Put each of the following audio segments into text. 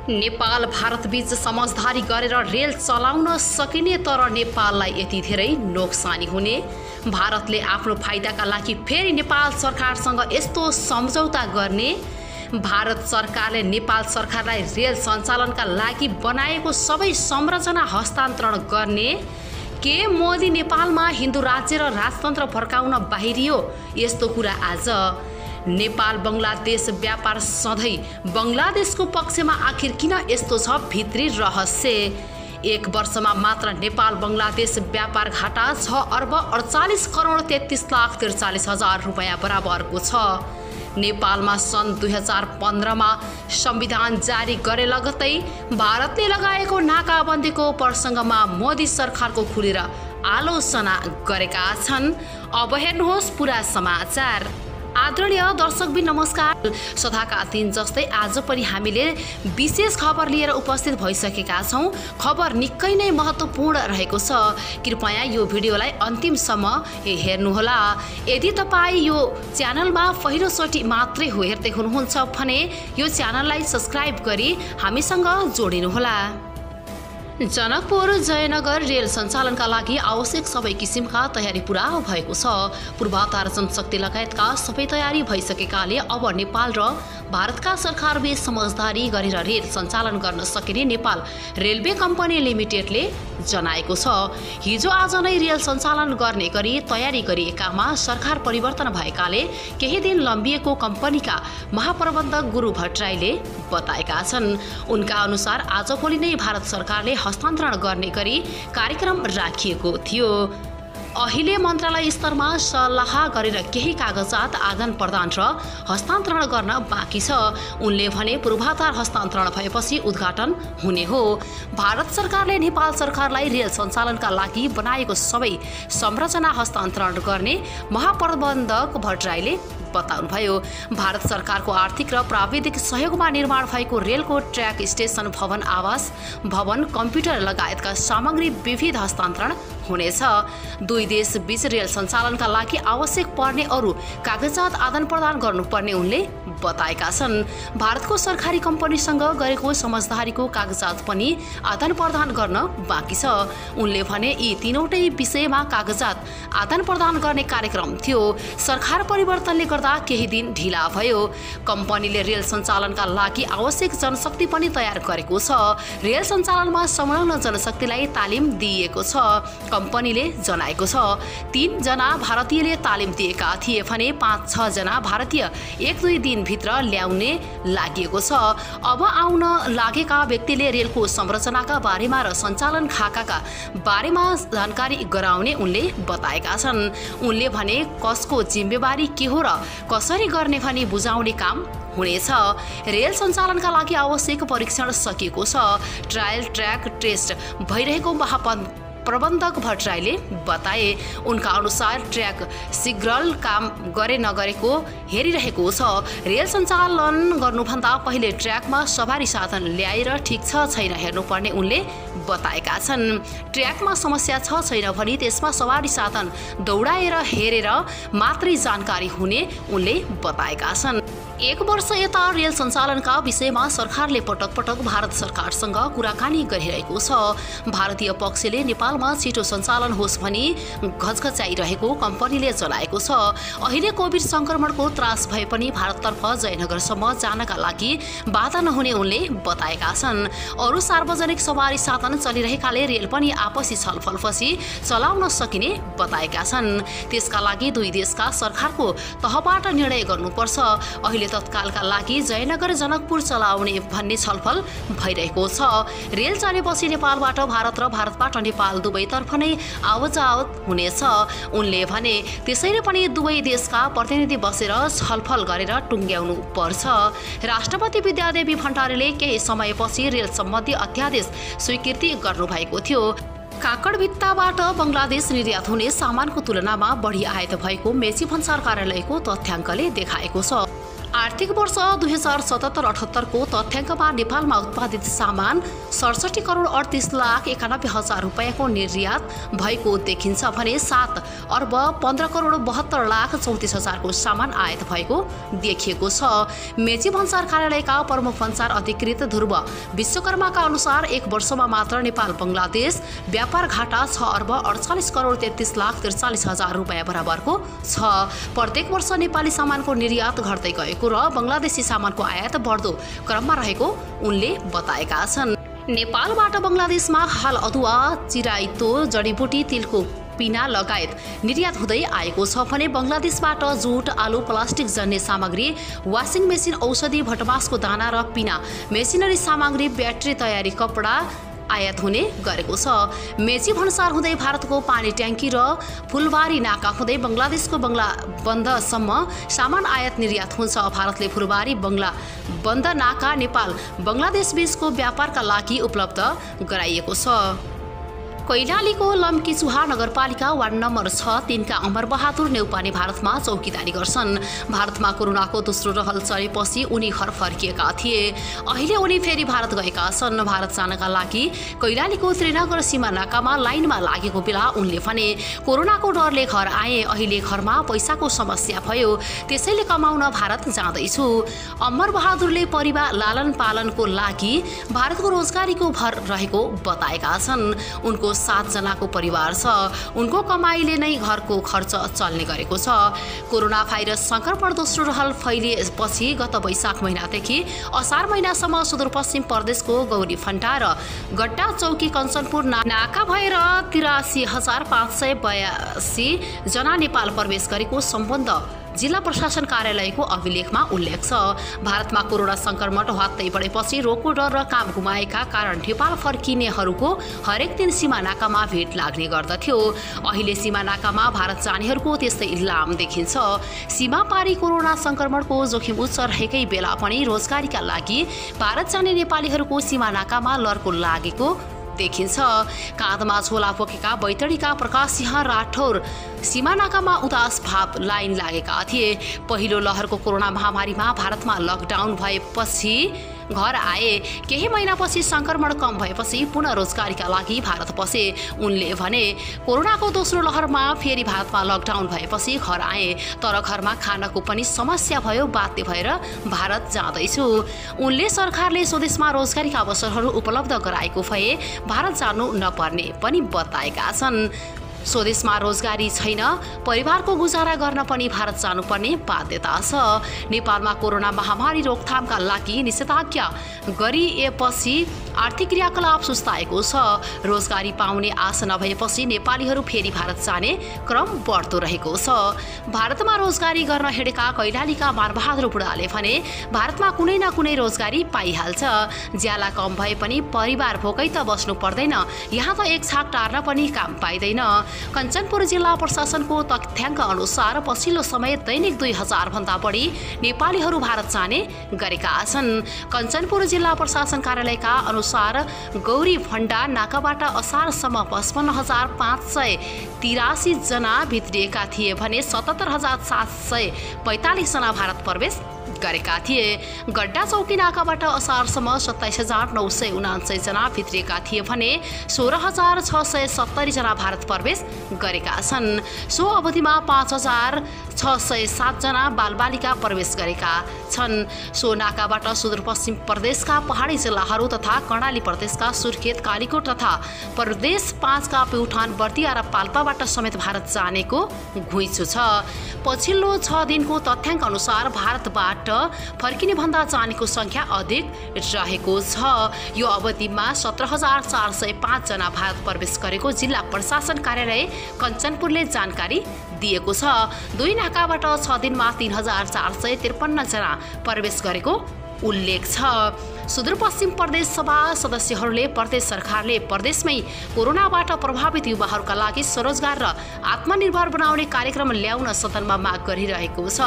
नेपाल भारत बीच समझदारी गरेर रेल चलाउन सकिने तर नेपाललाई यति धेरै नोक्सानी हुने, भारतले आफ्नो फाइदाका लागि फेरि नेपाल सरकारसँग यस्तो सम्झौता गर्ने, भारत सरकारले नेपाल सरकारलाई रेल सञ्चालनका लागि बनाएको सबै संरचना हस्तान्तरण गर्ने, के मोदी नेपालमा हिन्दू राज्य र राजतन्त्र फर्काउन बाहिरियो, यस्तो कुरा आज नेपाल बङ्गलादेश व्यापार सधैँ बङ्गलादेशको पक्षमा आखिर किन यस्तो छ भित्री रहस्य। एक वर्षमा मात्र नेपाल बङ्गलादेश व्यापार घाटा 6 अर्ब 48 करोड 33 लाख 43 हजार रुपैयाँ बराबरको छ। नेपालमा सन् 2015 मा संविधान जारी गरे लगत्तै भारतले लगाएको नाकाबन्दीको प्रसङ्गमा मोदी सरकारको खुलेर आलोचना गरेका छन्। अब हेर्नुहोस् पुरा समाचार। आदरणीय दर्शकबिन नमस्कार। सदाका दिन जस्तै आज पनि हामीले विशेष खबर लिएर उपस्थित भइसकेका छौं। खबर निकै नै महत्त्वपूर्ण रहेको छ। कृपया यो भिडियोलाई अन्तिमसम्म हेर्नुहोला। यदि तपाईँ यो च्यानलमा पहिलोचोटि मात्रै हेर्दै हुनुहुन्छ भने यो च्यानललाई सब्स्क्राइब गरी हामीसँग जोडिनुहोला। जनकपुर जयनगर रेल सञ्चालनका लागि आवश्यक सबै किसिमका तयारी पूरा भएको छ। पूर्वाधार जनशक्ति लगायतका सबै तयारी भइसकेकाले अब नेपाल र भारतका सरकारबीच समझदारी गरेर रेल सञ्चालन गर्न सकिने नेपाल रेलवे कम्पनी लिमिटेडले जनाएको छ। हिजो आज नै रेल सञ्चालन गर्ने गरी तयारी गरिएकामा सरकार परिवर्तन भएकाले केही दिन लम्बिएको कम्पनीका महाप्रबन्धक गुरु भट्टराईले बताएका छन्। उनका अनुसार आजभोलि नै भारत सरकारले हस्तान्तरण गर्ने गरी कार्यक्रम राखिएको थियो। अहिले मन्त्रालय स्तरमा सल्लाह गरेर केही कागजात आदान प्रदान र हस्तान्तरण गर्न बाँकी छ। उनले भने पूर्वाधार हस्तान्तरण भएपछि उद्घाटन हुने हो। भारत सरकारले नेपाल सरकारलाई रेल सञ्चालनका लागि बनाएको सबै संरचना हस्तान्तरण गर्ने महाप्रबन्धक भट्टराईले बताउनुभयो। भारत सरकारको आर्थिक र प्राविधिक सहयोगमा निर्माण भएको रेलको ट्र्याक, स्टेसन, भवन, आवास भवन, कम्प्युटर लगायतका सामग्री विविध हस्तान्तरण हुनेछ। दुई देश बीच रेल सञ्चालनका लागि आवश्यक पर्ने अरू कागजात आदान प्रदान गर्नुपर्ने उनले बताएका छन्। भारतको सरकारी कम्पनीसँग गरेको समझदारीको कागजात पनि आदान प्रदान गर्न बाँकी छ। उनले भने यी तीनवटै विषयमा कागजात आदान प्रदान गर्ने कार्यक्रम थियो। सरकार परिवर्तनले गर्दा केही दिन ढिला भयो। कम्पनीले रेल सञ्चालनका लागि आवश्यक जनशक्ति पनि तयार गरेको छ। रेल सञ्चालनमा संलग्न जनशक्तिलाई तालिम दिइएको छ। कम्पनीले जनाएको छ 3 जना भारतीयले तालिम दिएका थिए भने 5-6 जना भारतीय 1-2 दिनभित्र ल्याउने लागेको छ। अब आउन लागेका व्यक्तिले रेलको संरचनाका बारेमा र सञ्चालन खाकाका बारेमा जानकारी गराउने उनले बताएका छन्। उनले भने कसको जिम्मेवारी के हो र कसरी गर्ने भनी बुझाउने काम हुनेछ। रेल सञ्चालनका लागि आवश्यक परीक्षण सकिएको छ। ट्रायल ट्र्याक टेस्ट भइरहेको प्रबन्धक भट्टराईले बताए। उनका अनुसार ट्र्याक शीघ्र काम गरे नगरेको हेरिरहेको छ। रेल सञ्चालन गर्नुभन्दा पहिले ट्र्याकमा सवारी साधन ल्याएर ठिक छ छैन हेर्नुपर्ने उनले बताएका छन्। ट्र्याकमा समस्या छ छैन भने त्यसमा सवारी साधन दौडाएर हेरेर मात्रै जानकारी हुने उनले बताएका छन्। 1 वर्ष यता रेल सञ्चालनका विषयमा सरकारले पटक पटक भारत सरकारसँग कुराकानी गरिरहेको छ। भारतीय पक्षले नेपालमा छिटो सञ्चालन होस् भनी घचघचाइरहेको कम्पनीले जनाएको छ। अहिले कोभिड संक्रमणको त्रास भए पनि भारततर्फ जयनगरसम्म जानका लागि बाधा नहुने उनले बताएका छन्। अरू सार्वजनिक सवारी साधन चलिरहेकाले रेल पनि आपसी छलफलपछि चलाउन सकिने बताएका छन्। त्यसका लागि दुई देशका सरकारको तहबाट निर्णय गर्नुपर्छ। अहिले तत्कालका लागि जयनगर जनकपुर चलाउने भन्ने छलफल भइरहेको छ। रेल चलेपछि नेपालबाट भारत र भारतबाट नेपाल दुवैतर्फ नै आवतजावत हुनेछ। उनले भने त्यसैले पनि दुवै देशका प्रतिनिधि बसेर छलफल गरेर टुङ्ग्याउनु पर्छ। राष्ट्रपति विद्यादेवी भण्डारीले केही समयपछि रेल सम्बन्धी अध्यादेश स्वीकृति गर्नुभएको थियो। काकडभित्ताबाट बङ्गलादेश निर्यात हुने सामानको तुलनामा बढी आयात भएको मेची भन्सार कार्यालयको तथ्याङ्कले देखाएको छ। आर्थिक वर्ष 2077-78 को तथ्याङ्कमा नेपालमा उत्पादित सामान 67 करोड 38 लाख 91 हजार रुपैयाँको निर्यात भएको देखिन्छ भने 7 अर्ब 15 करोड 72 लाख 34 हजारको सामान आयात भएको देखिएको छ। मेची भन्सार कार्यालयका प्रमुख भन्सार अधिकृत ध्रुव विश्वकर्माका अनुसार एक वर्षमा मात्र नेपाल बंगलादेश व्यापार घाटा 6 अर्ब 48 करोड 33 लाख 43 हजार रुपैयाँ बराबरको छ। प्रत्येक वर्ष नेपाली सामानको निर्यात घट्दै गएको र बंगलादेशी सामानको आयात बढ्दो क्रममा रहेको उनले बताएका छन्। नेपालबाट बंगलादेशमा हाल अदुवा, चिराइतो, जडीबुटी, तिलको पिना लगायत निर्यात हुँदै आएको छ भने बंगलादेशबाट जुट, आलु, प्लास्टिक जन्य सामग्री, वासिङ मेसिन, औषधि, भटमासको दाना र पिना, मेसिनरी सामग्री, ब्याट्री तयारी, कपडा आयात हुने गरेको छ। मेची भन्सार हुँदै भारतको पानी ट्याङ्की र फुलबारी नाका हुँदै बंगलादेशको बन्दसम्म सामान आयात निर्यात हुन्छ। भारतले फुलबारी बन्द नाका नेपाल बंगलादेश बीचको व्यापारका लागि उपलब्ध गराइएको छ। कैलालीको लम्कीचुहा नगरपालिका वार्ड नम्बर 6 का अमर बहादुर नेउपाने भारतमा चौकीदारी गर्छन्। भारतमा कोरोनाको दोस्रो लहर चलेपछि उनी घर फर्किएका थिए। अहिले उनी फेरि भारत गएका छन्। भारत जानका लागि कैलालीको त्रिनगर सीमा नाकामा लाइनमा लागेको बेला उनले भने, कोरोनाको डरले घर आए, अहिले घरमा पैसाको समस्या भयो, त्यसैले कमाउन भारत जाँदैछु। अमर बहादुरले परिवार लालन पालनको लागि भारतको रोजगारीको भर रहेको बताएका छन्। उनको 7 जनाको परिवार छ। उनको कमाईले नै घरको खर्च चल्ने गरेको छ। कोरोना भाइरस संक्रमण दोस्रो लहर फैलिएपछि गत वैशाख महिनादेखि असार महिनासम्म सुदूरपश्चिम प्रदेशको गौरी फन्टा र गड्डा चौकी कञ्चनपुर नाका भएर 83,582 जना नेपाल प्रवेश गरेको सम्बन्ध जिल्ला प्रशासन कार्यालयको अभिलेखमा उल्लेख छ। भारतमा कोरोना संक्रमण हत्तै बढेपछि रोगको डर र काम गुमाएका कारण नेपाल फर्किनेहरूको हरेक दिन सीमा नाकामा भिड लाग्ने गर्दथ्यो। अहिले सीमा नाकामा भारत जानेहरूको त्यस्तै इल्लाम देखिन्छ। सीमा पारी कोरोना संक्रमणको जोखिम उच्च रहेकै बेला पनि रोजगारीका लागि भारत जाने नेपालीहरूको सीमा नाकामा लर्को लागेको देखिन्छ। काँधमा झोला बोकेका बैतडीका प्रकाश सिंह राठौर सीमा नाकामा उदास भाव लाइन लागेका थिए। पहिलो लहरको कोरोना महामारीमा भारतमा लकडाउन भएपछि घर आए। केही महिनापछि संक्रमण कम भएपछि पुनः रोजगारीका लागि भारत पसे। उनले भने, कोरोनाको दोस्रो लहरमा फेरि भारतमा लकडाउन भएपछि घर आए, तर घरमा खानको पनि समस्या भयो, बाध्य भएर भारत जाँदैछु। उनले सरकारले स्वदेशमा रोजगारीका अवसरहरू उपलब्ध गराएको भए भारत जानु नपर्ने पनि बताएका छन्। स्वदेशमा रोजगारी छैन, परिवारको गुजारा गर्न पनि भारत जानुपर्ने बाध्यता छ। नेपालमा कोरोना महामारी रोकथामका लागि निषेधाज्ञा गरिएपछि आर्थिक क्रियाकलाप सुस्ताएको छ। रोजगारी पाउने आशा नभएपछि नेपालीहरू फेरि भारत जाने क्रम बढ्दो रहेको छ। भारतमा रोजगारी गर्न हिँडेका कैलालीका मानबहादुर बुढाले भने, भारतमा कुनै न कुनै रोजगारी पाइहाल्छ। ज्याला कम भए पनि परिवार भोकै त बस्नु पर्दैन, यहाँ त एक छाक टार्न पनि काम पाइँदैन। कञ्चनपुर जिल्ला प्रशासनको तथ्याङ्क अनुसार पछिल्लो समय दैनिक 2000 भन्दा बढी नेपालीहरू भारत जाने गरेका छन्। कञ्चनपुर जिल्ला प्रशासन कार्यालयका अनुसार गौरी फन्डा नाकाबाट असारसम्म 55,583 जना भित्रिएका थिए भने 77,745 जना भारत प्रवेश गरेका थिए। गड्डा चौकी नाकाबाट असारसम्म 27,979 जना भित्रिएका थिए भने 16,670 जना भारत प्रवेश गरेका छन्। सो अवधिमा 5,607 जना बालबालिका प्रवेश गरेका छन्। सो नाकाबाट सुदूरपश्चिम प्रदेशका पहाडी जिल्लाहरू तथा कर्णाली प्रदेशका सुर्खेत, कालीकोट तथा प्रदेश 5 का प्युठान, बर्दिया र पाल्पाबाट समेत भारत जानेको घुइँचो छ। पछिल्लो 6 दिनको तथ्याङ्क अनुसार भारतबाट फर्किने भन्दा जानेको संख्या अधिक रहेको छ। यो अवधिमा 17,405 जना भारत प्रवेश गरेको जिल्ला प्रशासन कार्यालय कञ्चनपुरले जानकारी दिएको छ। 2 नाकाबाट 6 दिनमा 3,453 जना प्रवेश गरेको उल्लेख छ। सुदूरपश्चिम प्रदेश सभा सदस्यहरूले प्रदेश सरकारले प्रदेशमै कोरोनाबाट प्रभावित युवाहरूका लागि स्वरोजगार र आत्मनिर्भर बनाउने कार्यक्रम ल्याउन सदनमा माग गरिरहेको छ।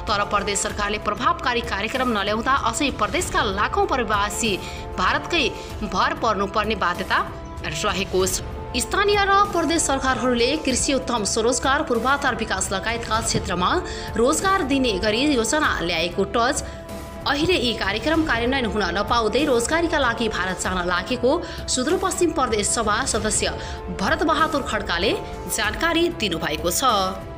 तर प्रदेश सरकारले प्रभावकारी कार्यक्रम नल्याउँदा अझै प्रदेशका लाखौं प्रवासी भारतकै भर पर्नुपर्ने बाध्यता रहेको छ। स्थानीय र प्रदेश सरकारहरूले कृषि उत्तम स्वरोजगार पूर्वाधार विकास लगायतका क्षेत्रमा रोजगार दिने गरी योजना ल्याएको टच अहिले यी कार्यक्रम कार्यान्वयन हुन नपाउँदै रोजगारीका लागि भारत जान लागेको सुदूरपश्चिम प्रदेश सभा सदस्य भरत बहादुर खड्काले जानकारी दिनुभएको छ।